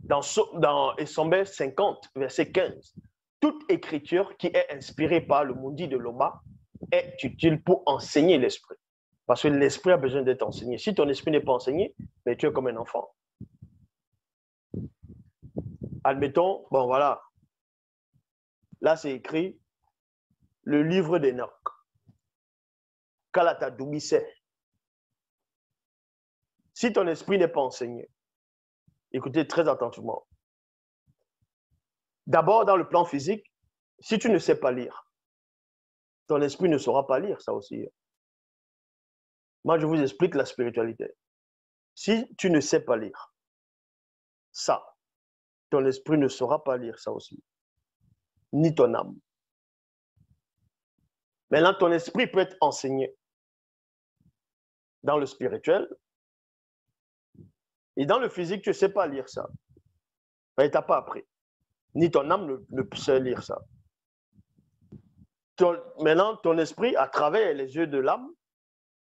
dans Sombel 50, verset 15, toute écriture qui est inspirée par le maudit de Loba est utile pour enseigner l'esprit. Parce que l'esprit a besoin d'être enseigné. Si ton esprit n'est pas enseigné, mais tu es comme un enfant. Admettons, bon voilà, là c'est écrit le livre d'Enoch. Kalata Doubisse. Si ton esprit n'est pas enseigné, écoutez très attentivement. D'abord, dans le plan physique, si tu ne sais pas lire, ton esprit ne saura pas lire, ça aussi. Moi, je vous explique la spiritualité. Si tu ne sais pas lire, ça, ton esprit ne saura pas lire, ça aussi. Ni ton âme. Maintenant, ton esprit peut être enseigné dans le spirituel. Et dans le physique, tu ne sais pas lire ça. Tu n'as pas appris. Ni ton âme ne sait lire ça. Maintenant, ton esprit, à travers les yeux de l'âme,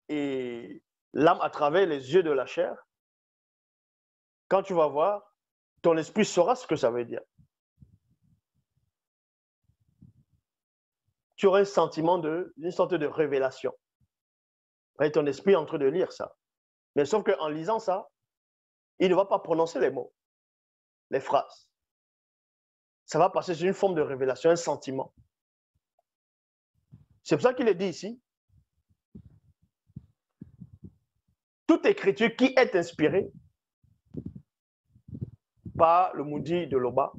et l'âme à travers les yeux de la chair, quand tu vas voir, ton esprit saura ce que ça veut dire. Tu auras un sentiment une sorte de révélation. Et ton esprit est en train de lire ça. Mais sauf qu'en lisant ça, il ne va pas prononcer les mots, les phrases. Ça va passer sur une forme de révélation, un sentiment. C'est pour ça qu'il est dit ici, toute écriture qui est inspirée par le maudit de Loba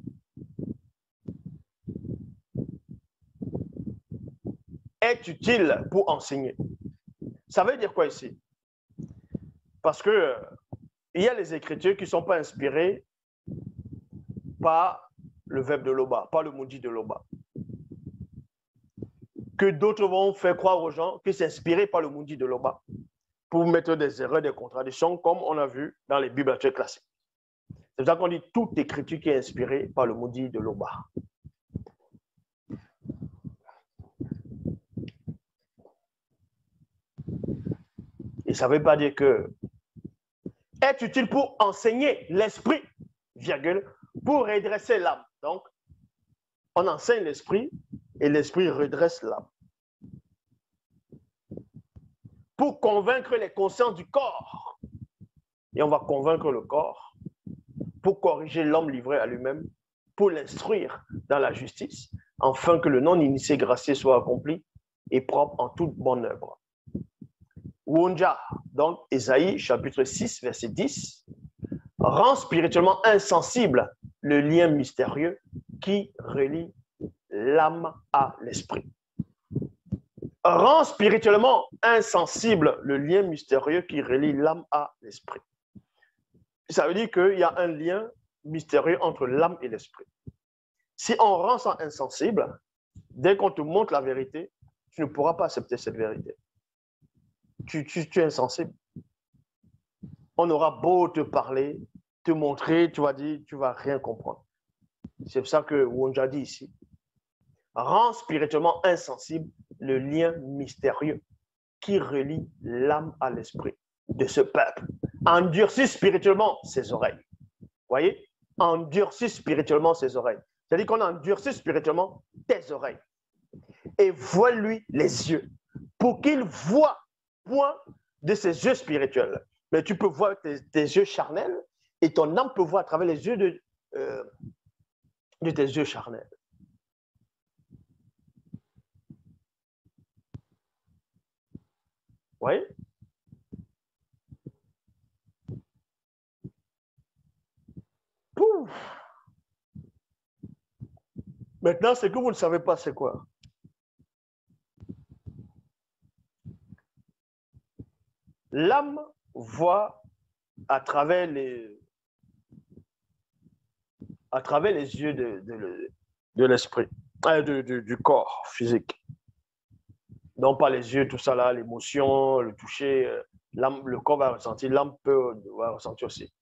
est utile pour enseigner. Ça veut dire quoi ici? Parce que il y a les écritures qui ne sont pas inspirées par le verbe de Loba, par le maudit de Loba. Que d'autres vont faire croire aux gens que c'est inspiré par le maudit de Loba pour mettre des erreurs, des contradictions, comme on a vu dans les Bibles actuelles classiques. C'est pour ça qu'on dit toute écriture qui est inspirée par le maudit de Loba. Et ça ne veut pas dire que est utile pour enseigner l'esprit, virgule, pour redresser l'âme. Donc, on enseigne l'esprit et l'esprit redresse l'âme. Pour convaincre les consciences du corps. Et on va convaincre le corps pour corriger l'homme livré à lui-même, pour l'instruire dans la justice, afin que le non-initié gracié soit accompli et propre en toute bonne œuvre. Wonja, donc Ésaïe chapitre 6, verset 10, rend spirituellement insensible le lien mystérieux qui relie l'âme à l'esprit. Rend spirituellement insensible le lien mystérieux qui relie l'âme à l'esprit. Ça veut dire qu'il y a un lien mystérieux entre l'âme et l'esprit. Si on rend ça insensible, dès qu'on te montre la vérité, tu ne pourras pas accepter cette vérité. Tu es insensible. On aura beau te parler, te montrer, tu vas dire, tu ne vas rien comprendre. C'est pour ça que Wonja dit ici, rend spirituellement insensible le lien mystérieux qui relie l'âme à l'esprit de ce peuple. Endurcis spirituellement ses oreilles. Vous voyez? Endurcis spirituellement ses oreilles. C'est-à-dire qu'on endurcit spirituellement tes oreilles. Et voile-lui les yeux pour qu'il voie point de ses yeux spirituels. Mais tu peux voir tes yeux charnels et ton âme peut voir à travers les yeux de tes yeux charnels. Vous voyez? Pouf. Maintenant, ce que vous ne savez pas, c'est quoi? L'âme voit à travers les yeux de l'esprit, du corps physique. Donc, pas les yeux, tout ça là, l'émotion, le toucher, le corps va ressentir, l'âme va ressentir aussi.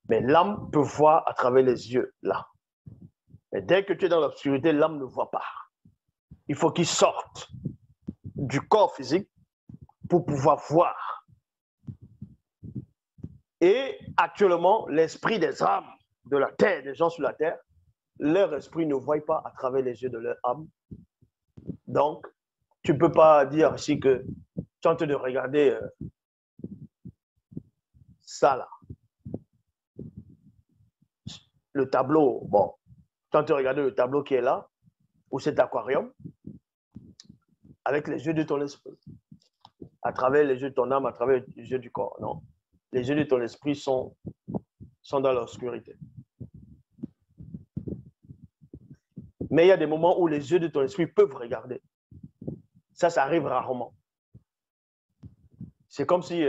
Mais l'âme peut voir à travers les yeux là. Mais dès que tu es dans l'obscurité, l'âme ne voit pas. Il faut qu'il sorte du corps physique pour pouvoir voir. Et actuellement, l'esprit des âmes de la terre, des gens sur la terre, leur esprit ne voit pas à travers les yeux de leur âme. Donc, tu ne peux pas dire ici que tu es en train de regarder ça là. Le tableau, bon, tu es en train de regarder le tableau qui est là, ou cet aquarium, avec les yeux de ton esprit, à travers les yeux de ton âme, à travers les yeux du corps. Non, les yeux de ton esprit sont dans l'obscurité. Mais il y a des moments où les yeux de ton esprit peuvent regarder. Ça arrive rarement. C'est comme si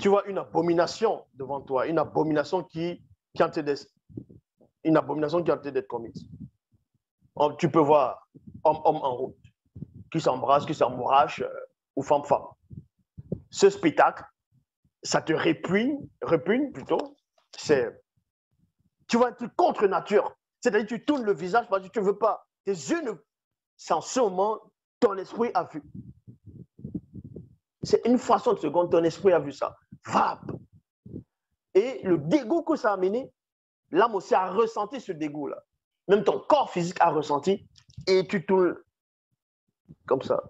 tu vois une abomination devant toi, une abomination qui est en train d'être commise. Tu peux voir homme en route, qui s'embrasse, qui s'embourrache, ou femme. Ce spectacle, ça te répugne plutôt. Tu vois un truc contre nature. C'est-à-dire tu tournes le visage parce que tu ne veux pas. Tes yeux ne... C'est en ce moment, ton esprit a vu. C'est une fraction de seconde, ton esprit a vu ça. Vape. Et le dégoût que ça a amené, l'âme aussi a ressenti ce dégoût-là. Même ton corps physique a ressenti et tu tournes comme ça.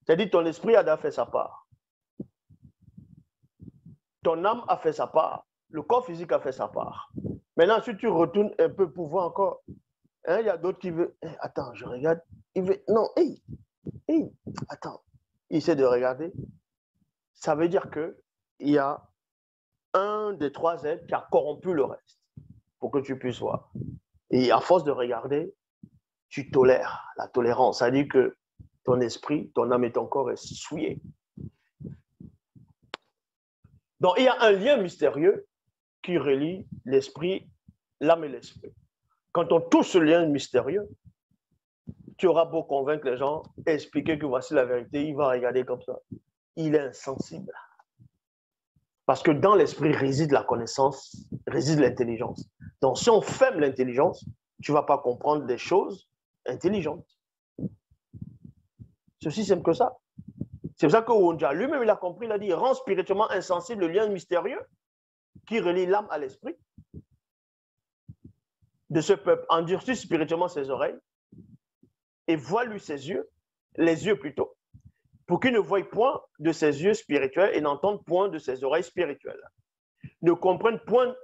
C'est-à-dire ton esprit a fait sa part. Ton âme a fait sa part. Le corps physique a fait sa part. Maintenant, si tu retournes un peu pour voir encore, il y a d'autres qui veulent... attends, je regarde. Il veut... Non, attends. Il essaie de regarder. Ça veut dire qu'il y a un des trois êtres qui a corrompu le reste pour que tu puisses voir. Et à force de regarder, tu tolères la tolérance. Ça veut dire que ton esprit, ton âme et ton corps est souillé. Donc, il y a un lien mystérieux qui relie l'esprit, l'âme et l'esprit. Quand on touche ce lien mystérieux, tu auras beau convaincre les gens, expliquer que voici la vérité, il va regarder comme ça. Il est insensible. Parce que dans l'esprit réside la connaissance, réside l'intelligence. Donc, si on ferme l'intelligence, tu ne vas pas comprendre des choses intelligentes. C'est aussi simple que ça. C'est pour ça que Wonja lui-même, il a compris, il a dit, il rend spirituellement insensible le lien mystérieux qui relie l'âme à l'esprit de ce peuple, endurcit spirituellement ses oreilles et voile-lui ses yeux, les yeux plutôt, pour qu'il ne voie point de ses yeux spirituels et n'entende point de ses oreilles spirituelles, ne comprenne point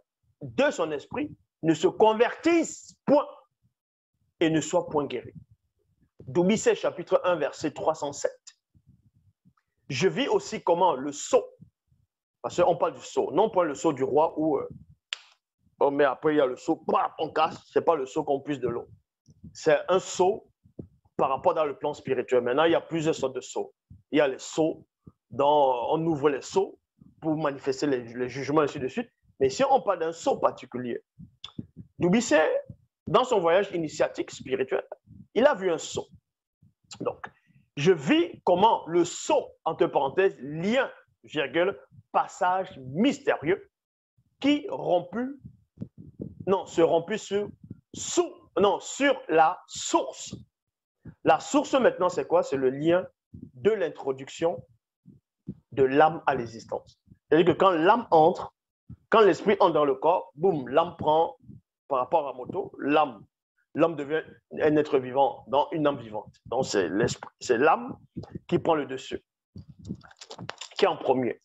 de son esprit, ne se convertisse point et ne soit point guéri. D'Oubissé, chapitre 1, verset 307. Je vis aussi comment le sceau, parce qu'on parle du sceau, non pas le sceau du roi où mais après il y a le seau, on casse, ce n'est pas le seau qu'on puise de l'eau. C'est un seau par rapport dans le plan spirituel. Maintenant, il y a plusieurs sortes de seaux. Il y a les seaux, on ouvre les seaux pour manifester les jugements, ainsi de suite. Mais si on parle d'un seau particulier, D'Oubissé, dans son voyage initiatique spirituel, il a vu un seau. Donc, je vis comment le seau, entre parenthèses, lien, virgule, passage mystérieux, qui se romput sur la source. La source maintenant, c'est quoi? C'est le lien de l'introduction de l'âme à l'existence. C'est-à-dire que quand l'âme entre, quand l'esprit entre dans le corps, boum, l'âme prend, par rapport à moto, l'âme devient un être vivant, dans une âme vivante. Donc c'est l'esprit, c'est l'âme qui prend le dessus, qui est en premier.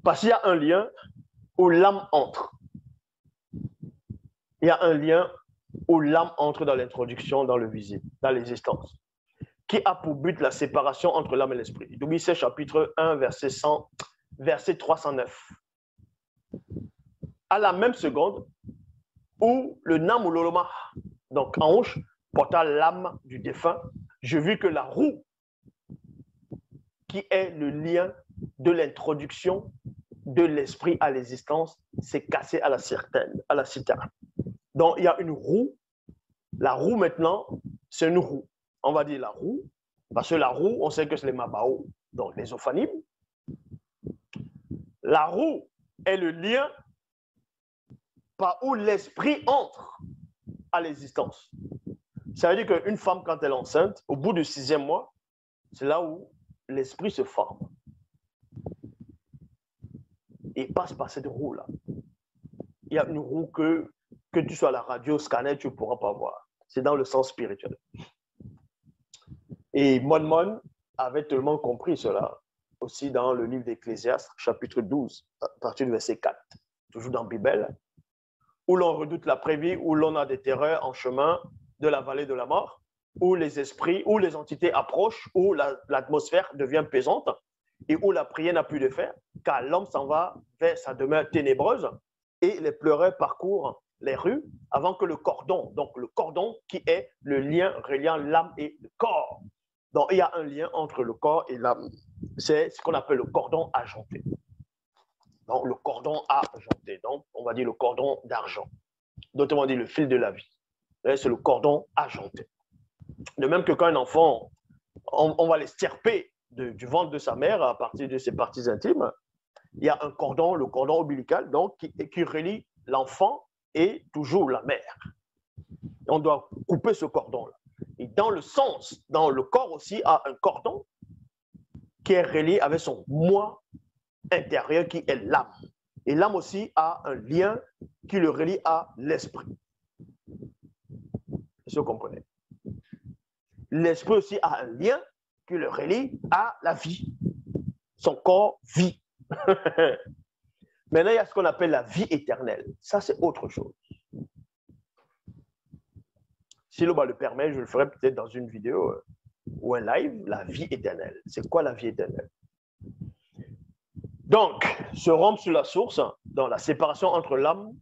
Parce qu'il y a un lien où l'âme entre. Il y a un lien où l'âme entre dans l'introduction, dans le visible, dans l'existence, qui a pour but la séparation entre l'âme et l'esprit. D'Oubissé, chapitre 1, verset 309. À la même seconde où le Nam ou l'Oloma, donc en hanche, porta l'âme du défunt, je vis que la roue, qui est le lien de l'introduction de l'esprit à l'existence, s'est cassée à la citerne. Donc, il y a une roue. La roue, maintenant, c'est une roue. On va dire la roue, parce que la roue, on sait que c'est les Mabao, donc les Ophanimes. La roue est le lien par où l'esprit entre à l'existence. Ça veut dire qu'une femme, quand elle est enceinte, au bout du 6e mois, c'est là où l'esprit se forme et passe par cette roue-là. Il y a une roue que tu sois à la radio, scanner, tu ne pourras pas voir. C'est dans le sens spirituel. Et Mon avait tellement compris cela aussi dans le livre d'Ecclésiaste, chapitre 12, à partir du verset 4, toujours dans la Bible, où l'on redoute l'après-vie, où l'on a des terreurs en chemin de la vallée de la mort, où les esprits, où les entités approchent, où l'atmosphère devient pesante et où la prière n'a plus de faire, car l'homme s'en va vers sa demeure ténébreuse et les pleureurs parcourent les rues avant que le cordon, donc le cordon qui est le lien reliant l'âme et le corps. Donc, il y a un lien entre le corps et l'âme. C'est ce qu'on appelle le cordon argenté. Donc, le cordon argenté. Donc, on va dire le cordon d'argent. D'autrement dit, le fil de la vie. C'est le cordon argenté. De même que quand un enfant, on va l'estirper du ventre de sa mère à partir de ses parties intimes, il y a un cordon, le cordon ombilical, donc, qui relie l'enfant et toujours la mère. On doit couper ce cordon-là. Et dans le sens, dans le corps aussi, a un cordon qui est relié avec son moi intérieur qui est l'âme. Et l'âme aussi a un lien qui le relie à l'esprit. Est-ce que vous comprenez? L'esprit aussi a un lien qui le relie à la vie. Son corps vit. Maintenant, il y a ce qu'on appelle la vie éternelle. Ça, c'est autre chose. Si l'on le permet, je le ferai peut-être dans une vidéo ou un live, la vie éternelle. C'est quoi la vie éternelle? Donc, se rompre sur la source, dans la séparation entre l'âme,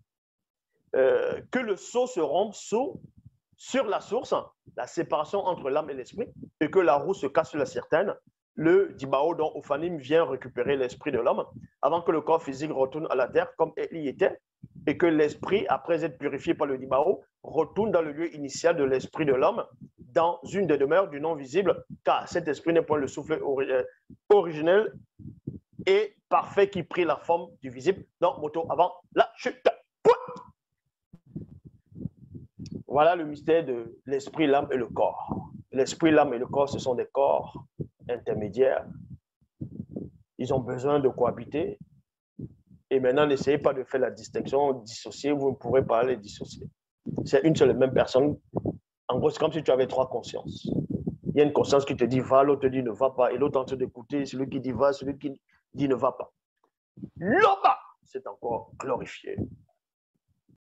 que le seau se rompe sur la source, la séparation entre l'âme et l'esprit, et que la roue se casse sur la certaine, le Dibao, dont Ophanim vient récupérer l'esprit de l'homme, avant que le corps physique retourne à la terre comme il y était, et que l'esprit, après être purifié par le Dibao, retourne dans le lieu initial de l'esprit de l'homme, dans une des demeures du non visible, car cet esprit n'est point le souffle originel et parfait qui prit la forme du visible, donc moto avant la chute. Voilà le mystère de l'esprit, l'âme et le corps. L'esprit, l'âme et le corps, ce sont des corps intermédiaires. Ils ont besoin de cohabiter. Et maintenant, n'essayez pas de faire la distinction, dissocier, vous ne pourrez pas les dissocier. C'est une seule et même personne. En gros, c'est comme si tu avais trois consciences. Il y a une conscience qui te dit va, l'autre te dit ne va pas, et l'autre en train d'écouter, celui qui dit va, celui qui dit ne va pas. L'Oba, c'est encore glorifié.